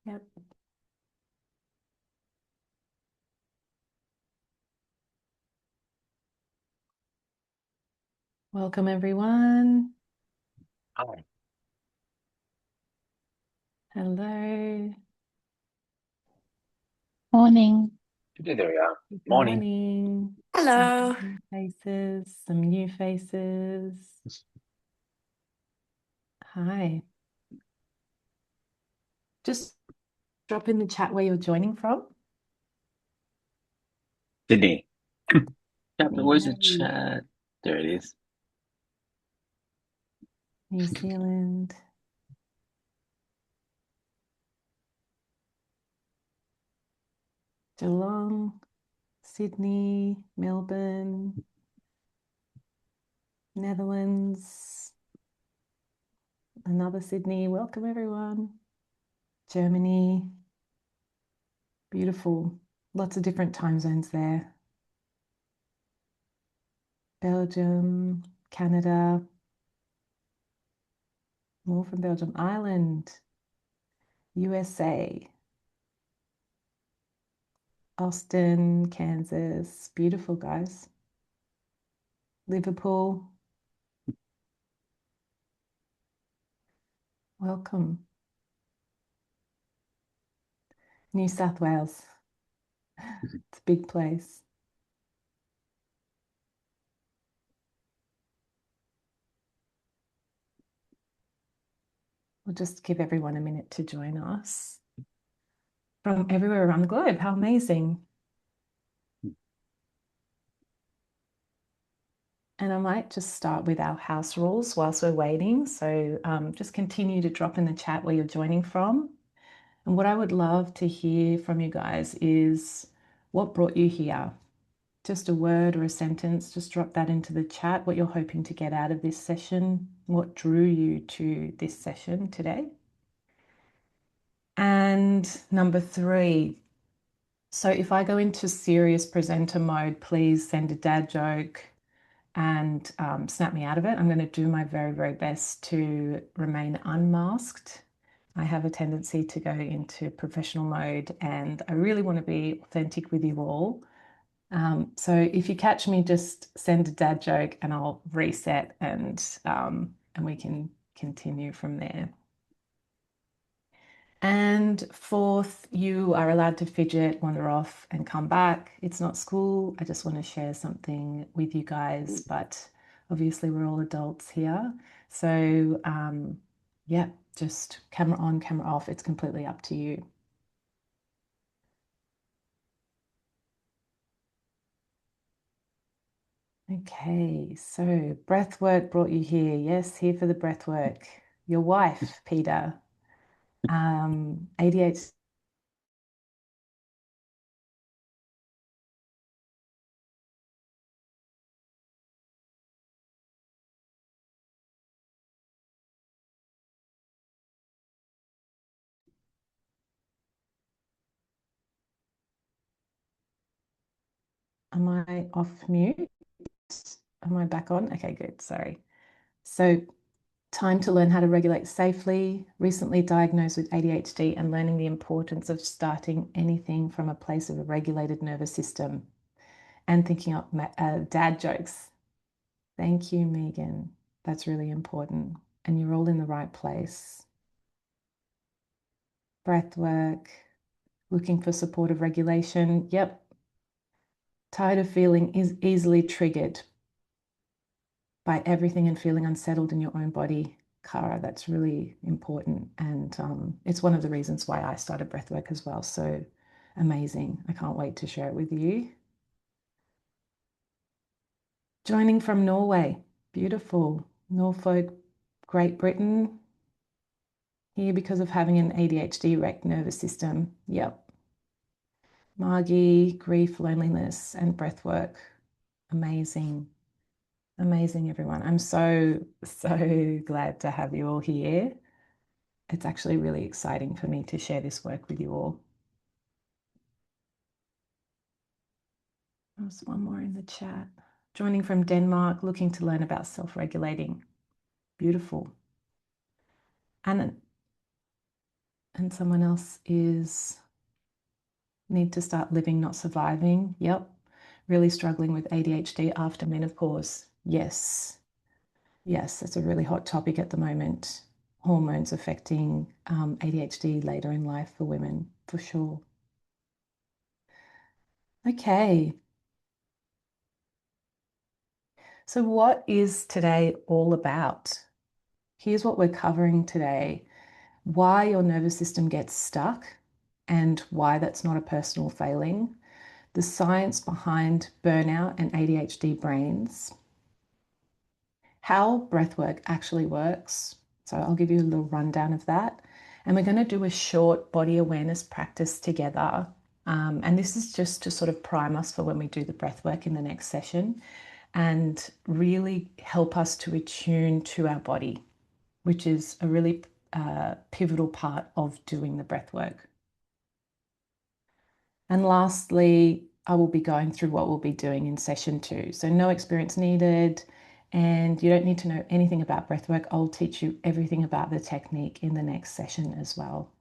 Yep. Welcome, everyone. Hi. Hello. Morning. There we are. Good Morning. morning. Some Hello. new faces, some new faces. Hi. Just drop in the chat where you're joining from. Sydney. Yeah, but Sydney, where's the hey. chat? There it is. New Zealand. Geelong, Sydney, Melbourne, Netherlands, another Sydney. Welcome, everyone. Germany. Beautiful. Lots of different time zones there. Belgium, Canada, more from Belgium, Ireland, USA, Austin, Kansas. Beautiful, guys. Liverpool, welcome. New South Wales, it's a big place. We'll just give everyone a minute to join us from everywhere around the globe. How amazing. And I might just start with our house rules whilst we're waiting. So just continue to drop in the chat where you're joining from. And what I would love to hear from you guys is what brought you here? Just a word or a sentence, just drop that into the chat, what you're hoping to get out of this session, what drew you to this session today. And number 3, so if I go into serious presenter mode, please send a dad joke and snap me out of it. I'm going to do my very, very best to remain unmasked. I have a tendency to go into professional mode and I really want to be authentic with you all. So if you catch me, just send a dad joke and I'll reset and we can continue from there. And 4th, you are allowed to fidget, wander off, and come back. It's not school. I just want to share something with you guys, but obviously we're all adults here. So yeah, just camera on, camera off. It's completely up to you. Okay, so breath work brought you here. Yes, here for the breath work. Your wife, Peter, ADHD. Am I off mute? Am I back on? Okay, good. Sorry. So, time to learn how to regulate safely, recently diagnosed with ADHD, and learning the importance of starting anything from a place of a regulated nervous system and thinking up dad jokes. Thank you, Megan. That's really important. And you're all in the right place. Breath work, looking for supportive regulation. Yep. Tired of feeling is easily triggered by everything and feeling unsettled in your own body. Kara, that's really important. And it's one of the reasons why I started breathwork as well. So amazing. I can't wait to share it with you. Joining from Norway. Beautiful. Norfolk, Great Britain. Here because of having an ADHD wrecked nervous system. Yep. Margie, grief, loneliness, and breathwork. Amazing. Amazing, everyone. I'm so, so glad to have you all here. It's actually really exciting for me to share this work with you all. There's one more in the chat. Joining from Denmark, looking to learn about self-regulating. Beautiful. And And someone else is need to start living, not surviving. Yep. Really struggling with ADHD after menopause. Yes. Yes, it's a really hot topic at the moment. Hormones affecting ADHD later in life for women, for sure. Okay. So, what is today all about? Here's what we're covering today: why your nervous system gets stuck and why that's not a personal failing, the science behind burnout and ADHD brains, how breathwork actually works. So I'll give you a little rundown of that. And we're going to do a short body awareness practice together. And this is just to sort of prime us for when we do the breathwork in the next session and really help us to attune to our body, which is a really pivotal part of doing the breathwork. And lastly, I will be going through what we'll be doing in session 2. So no experience needed, and you don't need to know anything about breathwork. I'll teach you everything about the technique in the next session as well.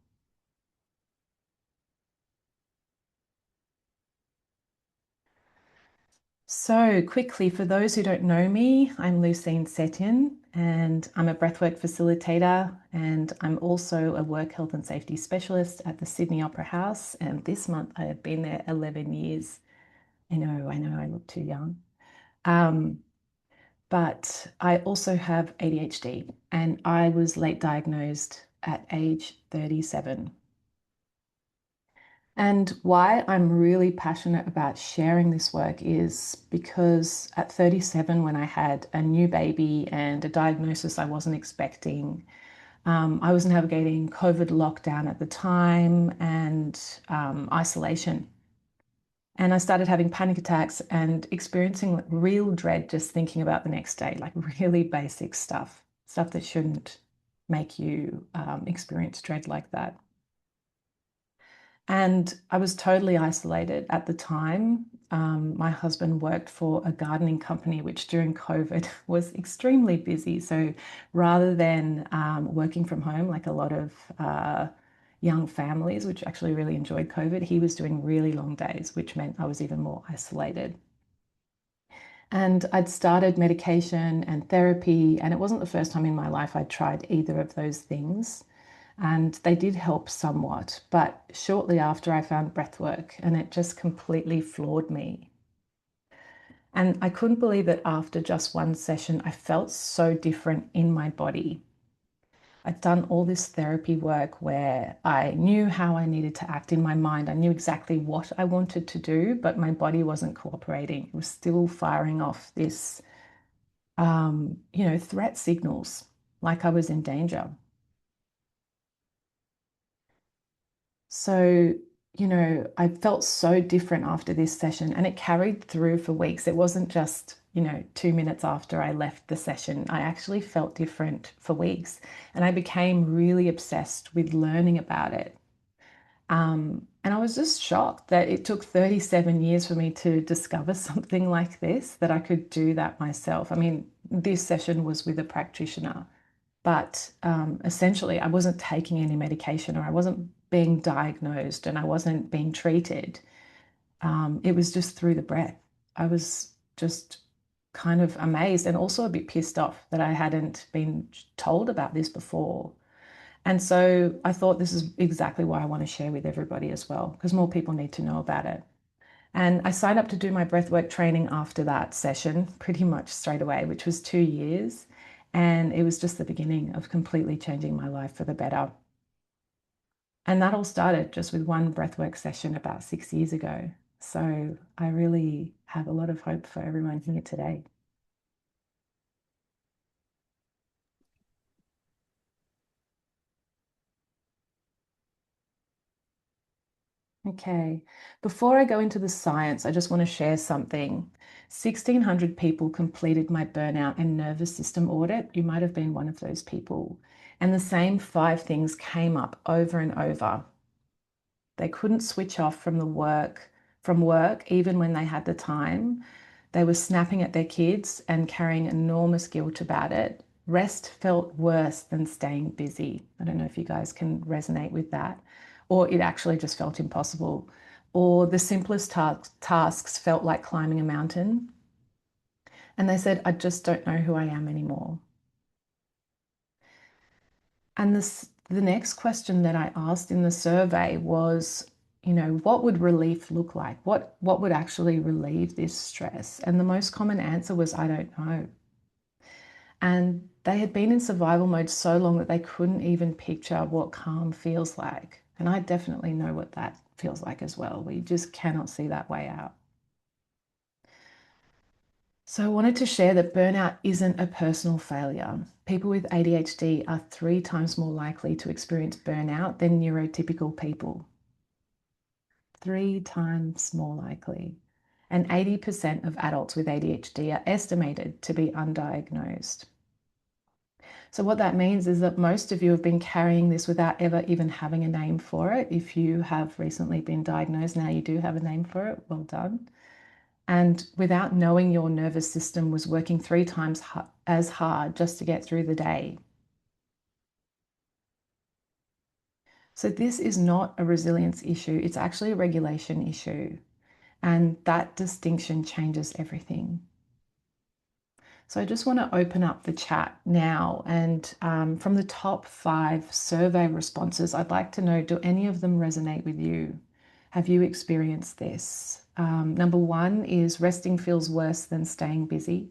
So quickly, for those who don't know me, I'm Lucine Setin, and I'm a breathwork facilitator, and I'm also a work health and safety specialist at the Sydney Opera House. And this month I have been there 11 years. I know, I look too young. But I also have ADHD, and I was late diagnosed at age 37. And why I'm really passionate about sharing this work is because at 37, when I had a new baby and a diagnosis I wasn't expecting, I was navigating COVID lockdown at the time and isolation. And I started having panic attacks and experiencing real dread just thinking about the next day, like really basic stuff, stuff that shouldn't make you experience dread like that. And I was totally isolated at the time. My husband worked for a gardening company, which during COVID was extremely busy. So rather than working from home, like a lot of young families, which actually really enjoyed COVID, he was doing really long days, which meant I was even more isolated. And I'd started medication and therapy, and it wasn't the first time in my life I'd tried either of those things. And they did help somewhat. But shortly after, I found breathwork, and it just completely floored me. And I couldn't believe that after just one session, I felt so different in my body. I'd done all this therapy work where I knew how I needed to act in my mind. I knew exactly what I wanted to do, but my body wasn't cooperating. It was still firing off this, threat signals, like I was in danger. So, I felt so different after this session, and it carried through for weeks. It wasn't just, 2 minutes after I left the session. I actually felt different for weeks, and I became really obsessed with learning about it. And I was just shocked that it took 37 years for me to discover something like this, that I could do that myself. I mean, this session was with a practitioner, but essentially I wasn't taking any medication, or I wasn't being diagnosed, and I wasn't being treated. It was just through the breath. I was just kind of amazed and also a bit pissed off that I hadn't been told about this before. And so I thought this is exactly why I want to share with everybody as well, because more people need to know about it. And I signed up to do my breathwork training after that session pretty much straight away, which was 2 years. And it was just the beginning of completely changing my life for the better. And that all started just with one breathwork session about 6 years ago. So I really have a lot of hope for everyone here today. Okay, before I go into the science, I just want to share something. 1,600 people completed my burnout and nervous system audit. You might have been one of those people. And the same 5 things came up over and over. They couldn't switch off from work, even when they had the time. They were snapping at their kids and carrying enormous guilt about it. Rest felt worse than staying busy. I don't know if you guys can resonate with that, or it actually just felt impossible, or the simplest tasks felt like climbing a mountain. And they said, I just don't know who I am anymore. And the next question that I asked in the survey was, what would relief look like? What would actually relieve this stress? And the most common answer was, I don't know. And they had been in survival mode so long that they couldn't even picture what calm feels like. And I definitely know what that feels like as well. We just cannot see that way out. So I wanted to share that burnout isn't a personal failure. People with ADHD are 3 times more likely to experience burnout than neurotypical people. 3 times more likely. And 80% of adults with ADHD are estimated to be undiagnosed. So what that means is that most of you have been carrying this without ever even having a name for it. If you have recently been diagnosed, now you do have a name for it. Well done. And without knowing your nervous system was working 3 times as hard just to get through the day. So this is not a resilience issue. It's actually a regulation issue. And that distinction changes everything. So I just want to open up the chat now. And from the top 5 survey responses, I'd like to know, do any of them resonate with you? Have you experienced this? Number 1 is resting feels worse than staying busy.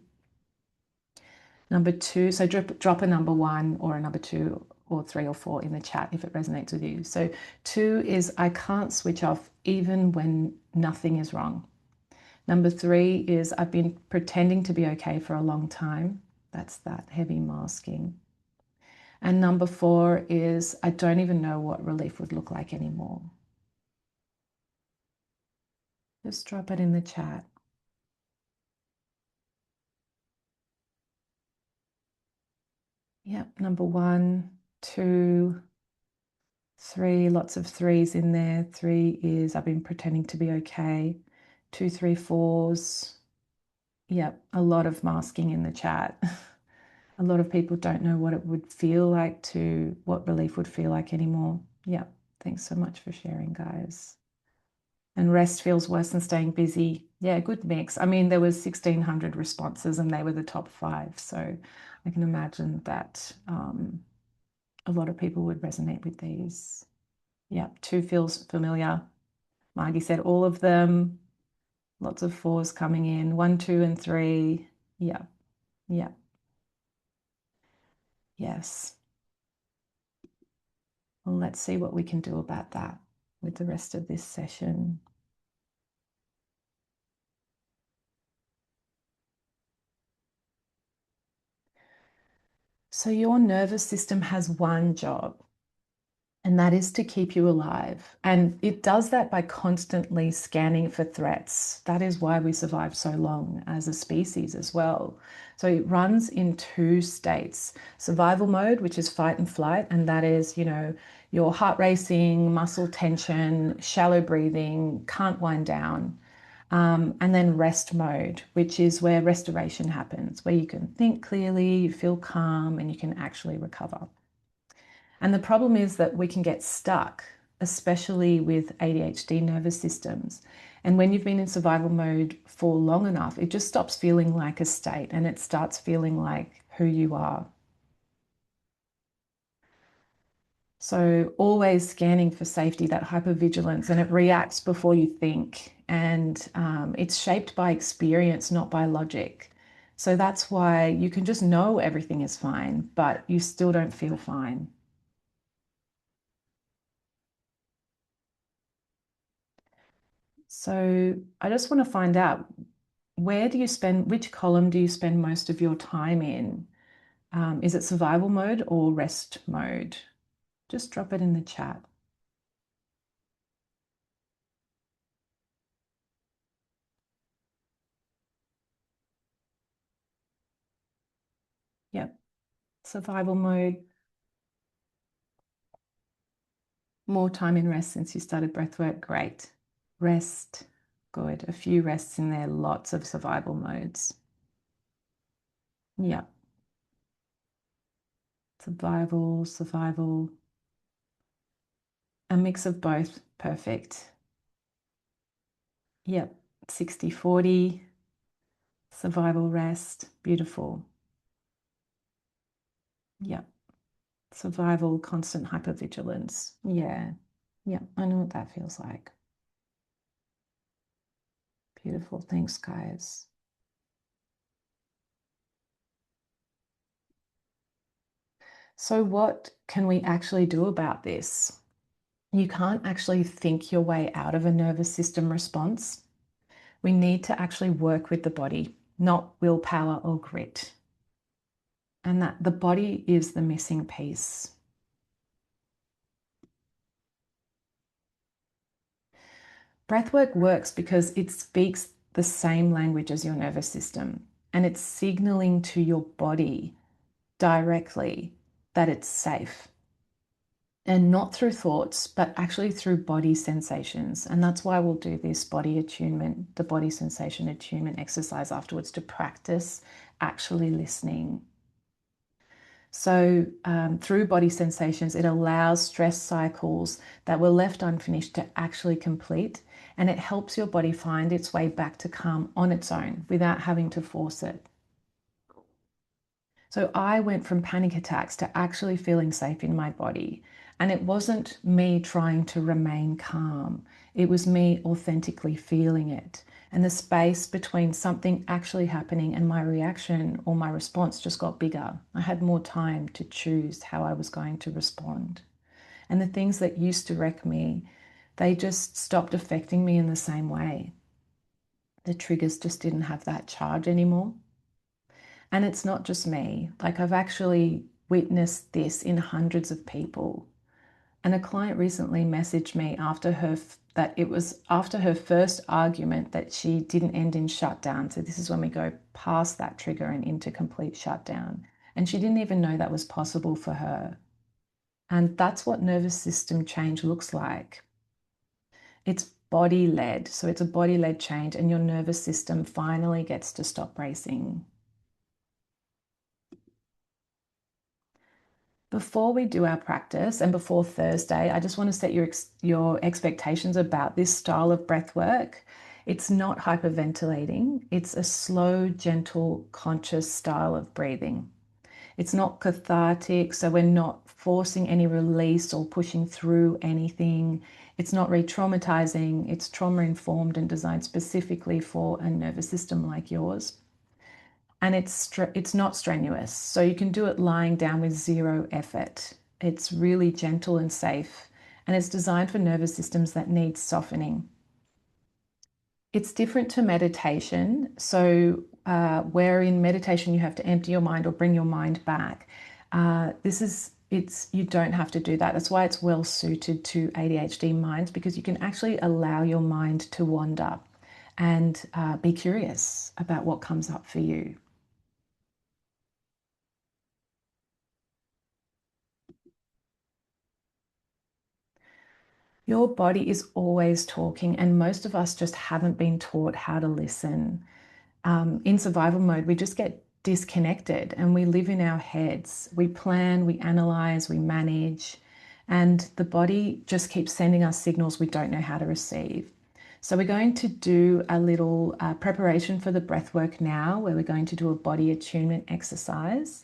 Number 2, so drop a number 1 or a number 2 or 3 or 4 in the chat if it resonates with you. So 2 is I can't switch off even when nothing is wrong. Number 3 is I've been pretending to be okay for a long time. That's that heavy masking. And number 4 is I don't even know what relief would look like anymore. Just drop it in the chat. Yep, number 1, 2, 3, lots of 3s in there. 3 is I've been pretending to be okay. 2, 3, 4s. Yep, a lot of masking in the chat. A lot of people don't know what it would feel like what relief would feel like anymore. Yep, thanks so much for sharing, guys. And rest feels worse than staying busy. Yeah, good mix. I mean, there was 1,600 responses and they were the top 5. So I can imagine that a lot of people would resonate with these. Yeah, 2 feels familiar. Margie said all of them. Lots of 4s coming in. 1, 2, and 3. Yeah, yeah, yes. Well, let's see what we can do about that with the rest of this session. So your nervous system has one job, and that is to keep you alive. And it does that by constantly scanning for threats. That is why we survive so long as a species as well. So it runs in 2 states: survival mode, which is fight and flight, and that is, your heart racing, muscle tension, shallow breathing, can't wind down. And then rest mode, which is where restoration happens, where you can think clearly, you feel calm, and you can actually recover. And the problem is that we can get stuck, especially with ADHD nervous systems. And when you've been in survival mode for long enough, it just stops feeling like a state and it starts feeling like who you are. So always scanning for safety, that hypervigilance, and it reacts before you think. And it's shaped by experience, not by logic. So that's why you can just know everything is fine, but you still don't feel fine. So I just want to find out, which column do you spend most of your time in? Is it survival mode or rest mode? Just drop it in the chat. Yep, survival mode. More time in rest since you started breathwork. Great. Rest. Good. A few rests in there, lots of survival modes. Yeah. Survival, survival. A mix of both, perfect. Yep, 60-40. Survival, rest, beautiful. Yep, survival, constant hypervigilance. Yeah, yep, I know what that feels like. Beautiful, thanks, guys. So what can we actually do about this? You can't actually think your way out of a nervous system response. We need to actually work with the body, not willpower or grit. And that the body is the missing piece. Breathwork works because it speaks the same language as your nervous system, and it's signaling to your body directly that it's safe. And not through thoughts, but actually through body sensations. And that's why we'll do this body attunement, the body sensation attunement exercise afterwards to practice actually listening. So, through body sensations, it allows stress cycles that were left unfinished to actually complete, and it helps your body find its way back to calm on its own without having to force it. So I went from panic attacks to actually feeling safe in my body. And it wasn't me trying to remain calm, it was me authentically feeling it. And the space between something actually happening and my reaction or my response just got bigger. I had more time to choose how I was going to respond. And the things that used to wreck me, they just stopped affecting me in the same way. The triggers just didn't have that charge anymore. And it's not just me. Like I've actually witnessed this in hundreds of people. And a client recently messaged me after that it was after her first argument that she didn't end in shutdown. So this is when we go past that trigger and into complete shutdown. And she didn't even know that was possible for her. And that's what nervous system change looks like. It's body led. So it's a body led change, and your nervous system finally gets to stop racing. Before we do our practice and before Thursday, I just want to set your expectations about this style of breath work. It's not hyperventilating. It's a slow, gentle, conscious style of breathing. It's not cathartic, so we're not forcing any release or pushing through anything. It's not re-traumatizing. It's trauma-informed and designed specifically for a nervous system like yours. And it's not strenuous. So you can do it lying down with zero effort. It's really gentle and safe, and it's designed for nervous systems that need softening. It's different to meditation. So where in meditation you have to empty your mind or bring your mind back. You don't have to do that. That's why it's well suited to ADHD minds, because you can actually allow your mind to wander and be curious about what comes up for you. Your body is always talking, and most of us just haven't been taught how to listen. In survival mode, we just get disconnected and we live in our heads. We plan, we analyze, we manage, and the body just keeps sending us signals we don't know how to receive. So, we're going to do a little preparation for the breath work now, where we're going to do a body attunement exercise.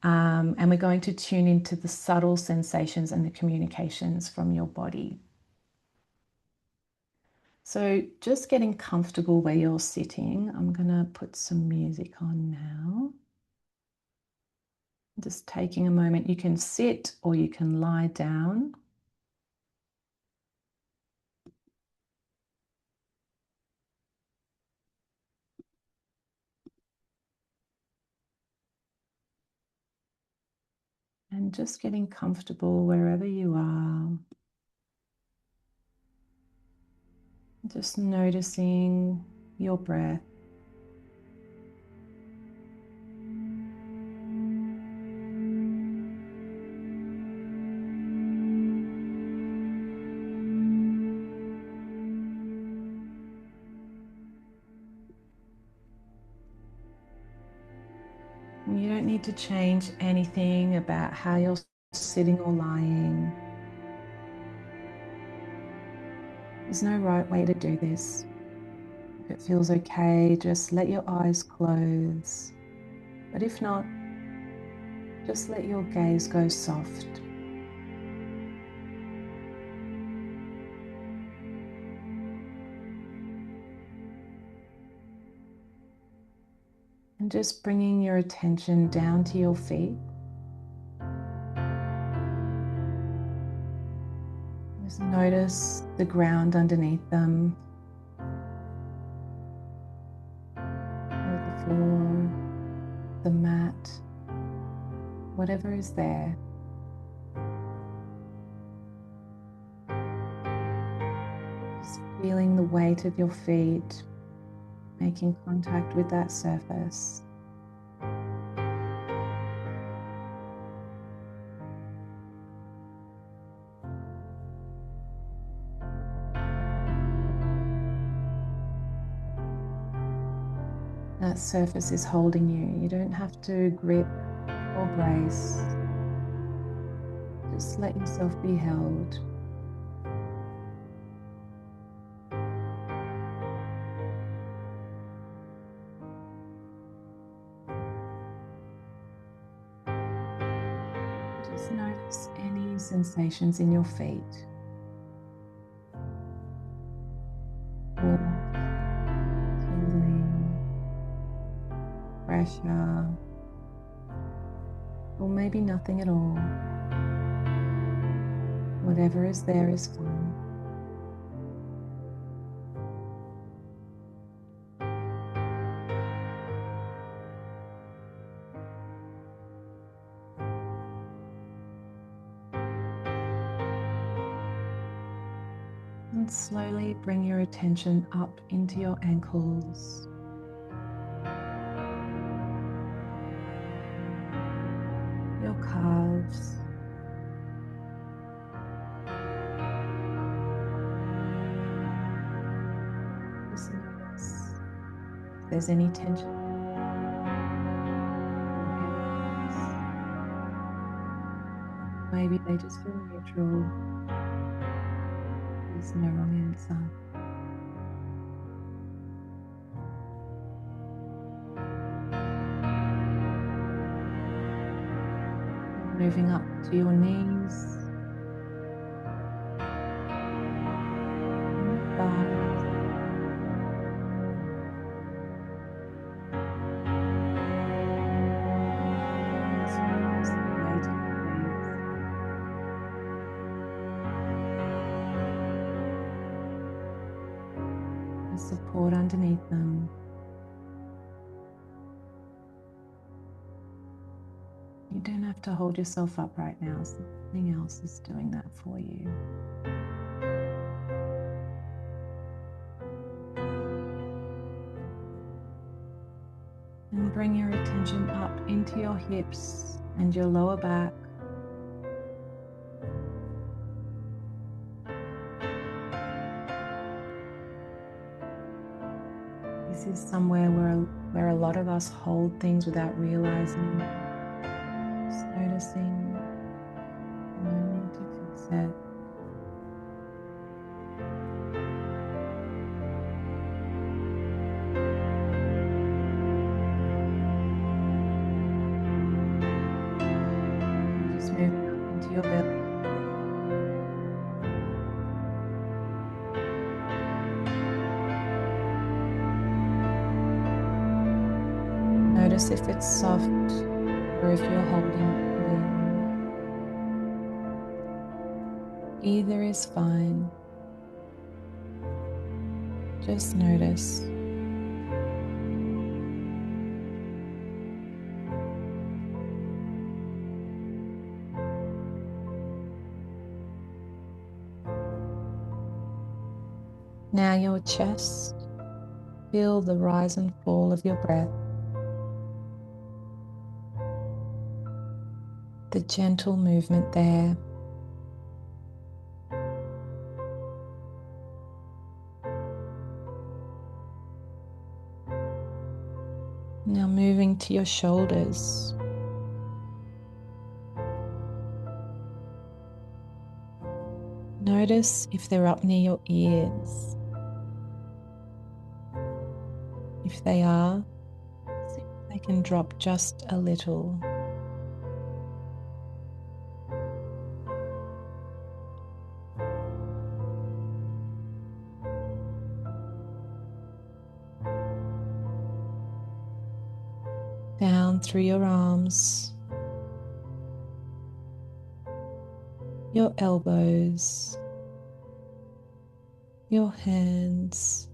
And we're going to tune into the subtle sensations and the communications from your body. So just getting comfortable where you're sitting. I'm going to put some music on now. Just taking a moment. You can sit or you can lie down. And just getting comfortable wherever you are. Just noticing your breath. You don't need to change anything about how you're sitting or lying. There's no right way to do this. If it feels okay, just let your eyes close. But if not, just let your gaze go soft. And just bringing your attention down to your feet. Just notice the ground underneath them, or the floor, the mat, whatever is there. Just feeling the weight of your feet, making contact with that surface. That surface is holding you. You don't have to grip or brace. Just let yourself be held. Just notice any sensations in your feet. Warmth, tingling, pressure, or maybe nothing at all. Whatever is there is fine. And slowly bring your attention up into your ankles. Your calves. Just notice if there's any tension. Maybe they just feel neutral. There's no wrong answer. Moving up to your knees, and thighs, and just the weight of your legs, the support underneath them. You don't have to hold yourself up right now. Something else is doing that for you. And bring your attention up into your hips and your lower back. This is somewhere where a lot of us hold things without realizing. Just noticing, no need to fix it. Just moving up into your belly. Notice if it's soft or if you're holding it in. Either is fine. Just notice. Now your chest. Feel the rise and fall of your breath. The gentle movement there. Now moving to into your shoulders. Notice if they're up near your ears. If they are, see if they can drop just a little. Down through your arms, your elbows, your hands,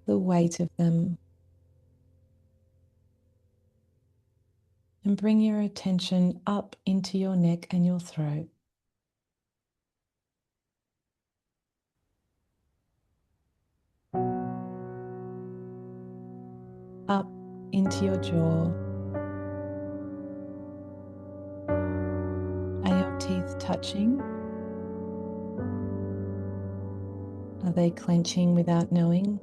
the weight of them. And bring your attention up into your neck and your throat. Up into your jaw. Are your teeth touching? Are they clenching without knowing?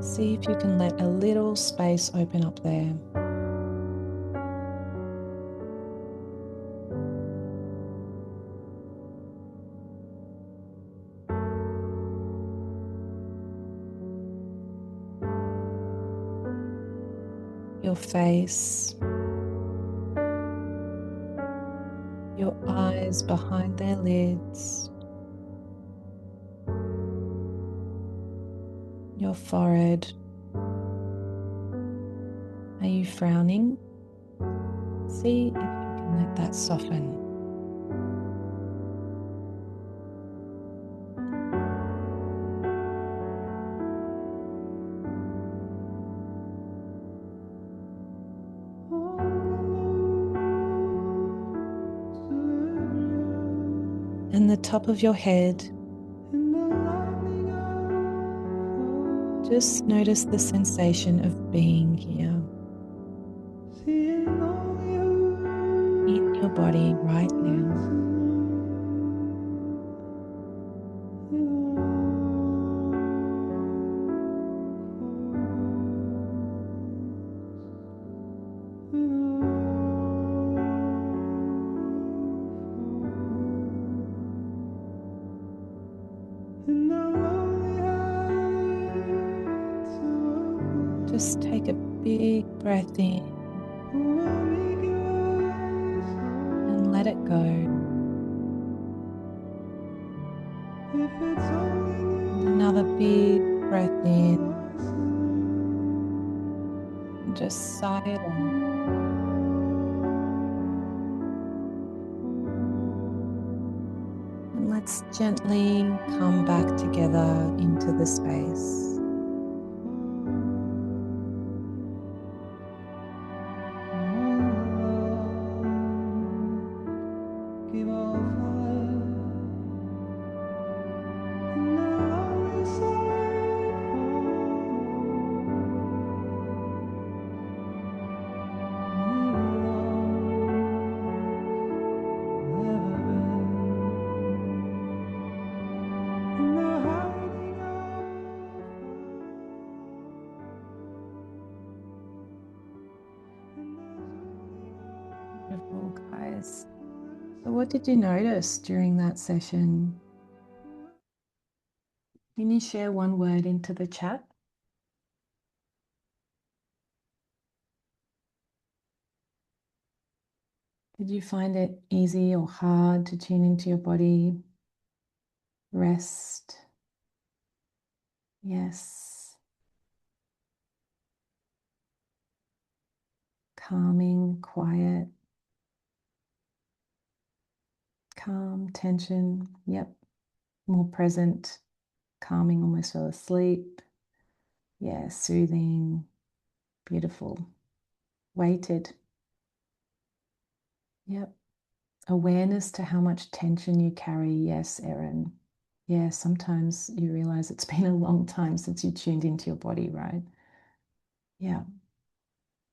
See if you can let a little space open up there. Your face, your eyes behind their lids, your forehead. Are you frowning? See if you can let that soften. And the top of your head, just notice the sensation of being here in your body right now. Just take a big breath in and let it go. And another big breath in and just sigh it out. And let's gently come back together into the space. Beautiful, guys. So what did you notice during that session? Can you share one word into the chat? Did you find it easy or hard to tune into your body? Rest. Yes. Calming, quiet. Calm, tension. Yep. More present. Calming, almost fell asleep. Yeah, soothing. Beautiful. Weighted. Yep. Awareness to how much tension you carry. Yes, Erin. Yeah, sometimes you realize it's been a long time since you tuned into your body, right? Yeah.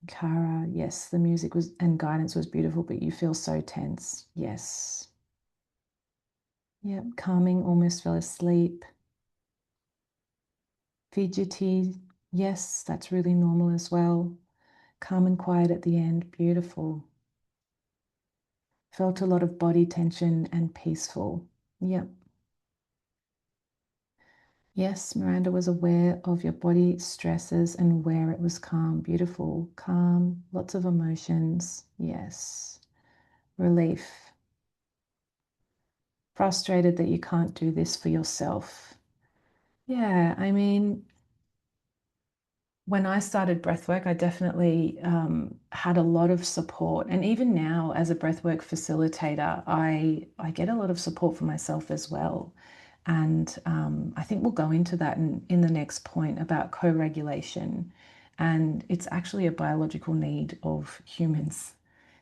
Kara, yes, the music was and guidance was beautiful, but you feel so tense. Yes. Yep, calming, almost fell asleep. Fidgety, yes, that's really normal as well. Calm and quiet at the end, beautiful. Felt a lot of body tension and peaceful. Yep. Yes, Miranda was aware of your body stresses and where it was calm. Beautiful. Calm, lots of emotions. Yes. Relief. Frustrated that you can't do this for yourself. Yeah, I mean, when I started breathwork, I definitely had a lot of support. And even now, as a breathwork facilitator, I get a lot of support for myself as well. And I think we'll go into that in the next point about co-regulation. And it's actually a biological need of humans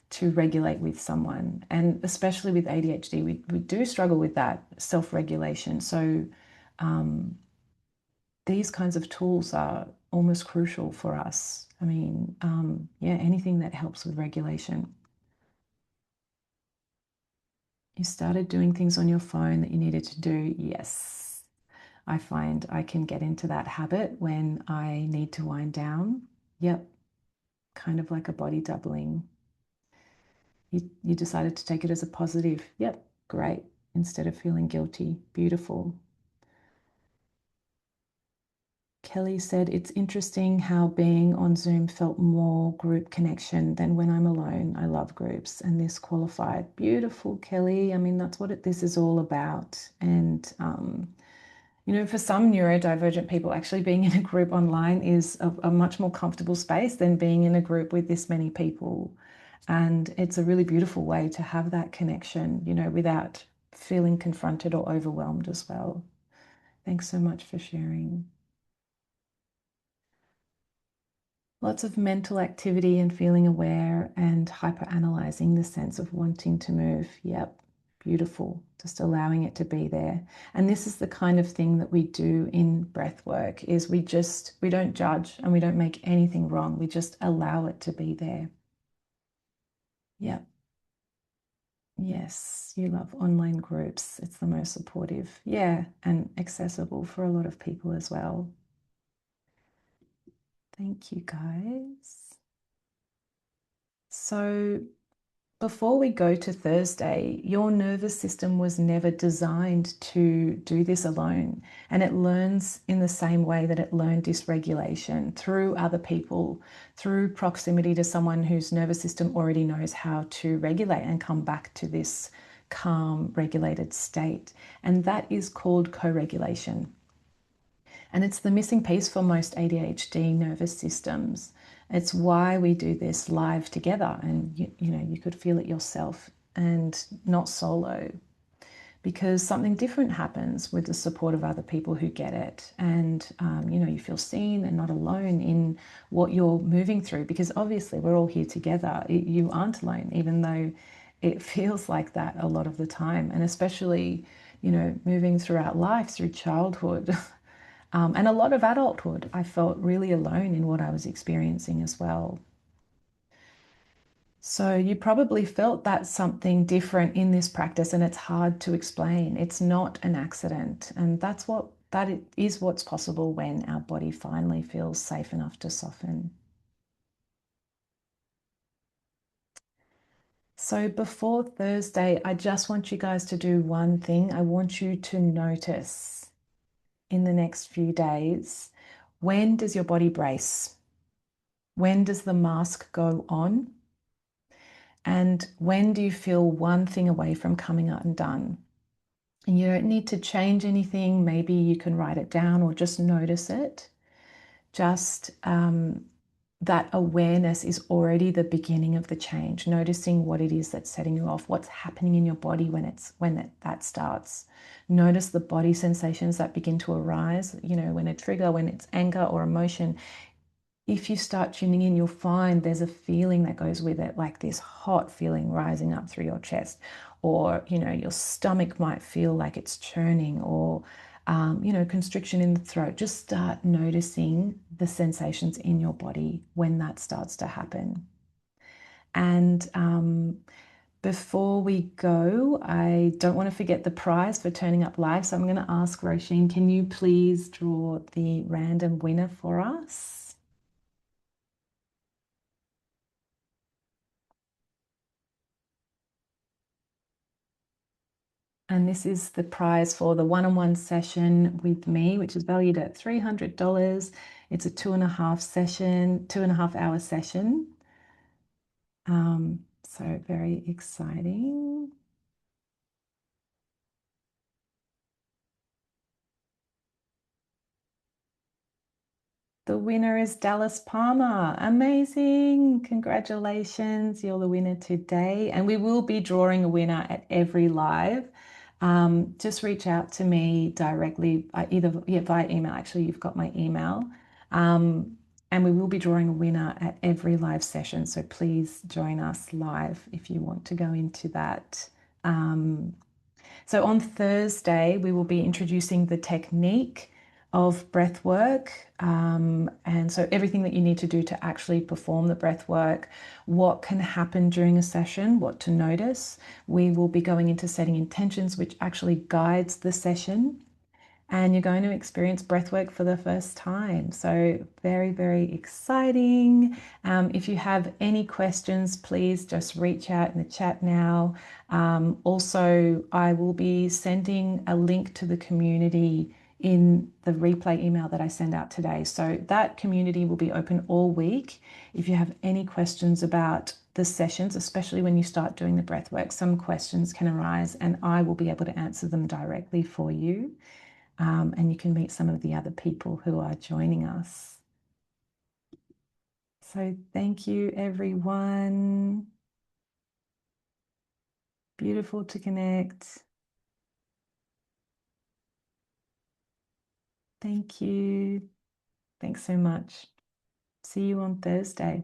to regulate with someone. And especially with ADHD, we do struggle with that self-regulation. So these kinds of tools are almost crucial for us. I mean, yeah, anything that helps with regulation. You started doing things on your phone that you needed to do. Yes, I find I can get into that habit when I need to wind down. Yep, kind of like a body doubling. You decided to take it as a positive. Yep, great. Instead of feeling guilty. Beautiful. Kelly said, it's interesting how being on Zoom felt more group connection than when I'm alone. I love groups, and this qualified. Beautiful, Kelly. I mean, that's what this is all about. And, for some neurodivergent people, actually being in a group online is a much more comfortable space than being in a group with this many people. And it's a really beautiful way to have that connection, without feeling confronted or overwhelmed as well. Thanks so much for sharing. Lots of mental activity and feeling aware and hyper-analyzing the sense of wanting to move. Yep, beautiful. Just allowing it to be there. And this is the kind of thing that we do in breath work is we don't judge and we don't make anything wrong. We just allow it to be there. Yep. Yes, you love online groups. It's the most supportive. Yeah, and accessible for a lot of people as well. Thank you, guys. So before we go to Thursday, your nervous system was never designed to do this alone. And it learns in the same way that it learned dysregulation through other people, through proximity to someone whose nervous system already knows how to regulate and come back to this calm, regulated state. And that is called co-regulation. And it's the missing piece for most ADHD nervous systems. It's why we do this live together, and you could feel it yourself and not solo, because something different happens with the support of other people who get it. And you feel seen and not alone in what you're moving through, because obviously we're all here together. You aren't alone, even though it feels like that a lot of the time. And especially moving throughout life, through childhood, and a lot of adulthood, I felt really alone in what I was experiencing as well. So you probably felt that something different in this practice, and it's hard to explain. It's not an accident, and that is what's possible when our body finally feels safe enough to soften. So before Thursday, I just want you guys to do one thing. I want you to notice in the next few days, when does your body brace? When does the mask go on? And when do you feel one thing away from coming undone? And you don't need to change anything. Maybe you can write it down or just notice it. Just that awareness is already the beginning of the change. Noticing what it is that's setting you off, what's happening in your body when that starts. Notice the body sensations that begin to arise. When a trigger, when it's anger or emotion, if you start tuning in, you'll find there's a feeling that goes with it, like this hot feeling rising up through your chest, or your stomach might feel like it's churning, or constriction in the throat. Just start noticing the sensations in your body when that starts to happen. And Before we go, I don't want to forget the prize for turning up live. So I'm going to ask Roisin, can you please draw the random winner for us? And this is the prize for the one-on-one session with me, which is valued at $300. It's a 2.5 hour session. So very exciting. The winner is Dallas Palmer. Amazing. Congratulations. You're the winner today. And we will be drawing a winner at every live. Just reach out to me directly, either via email. Actually, you've got my email. And we will be drawing a winner at every live session. So please join us live if you want to go into that. So on Thursday, we will be introducing the technique of breath work. And so everything that you need to do to actually perform the breath work, what can happen during a session, what to notice. We will be going into setting intentions, which actually guides the session. And you're going to experience breathwork for the first time. So very, very exciting. If you have any questions, please just reach out in the chat now. Also, I will be sending a link to the community in the replay email that I send out today. So that community will be open all week. If you have any questions about the sessions, especially when you start doing the breathwork, some questions can arise and I will be able to answer them directly for you. And you can meet some of the other people who are joining us. So thank you, everyone. Beautiful to connect. Thank you. Thanks so much. See you on Thursday.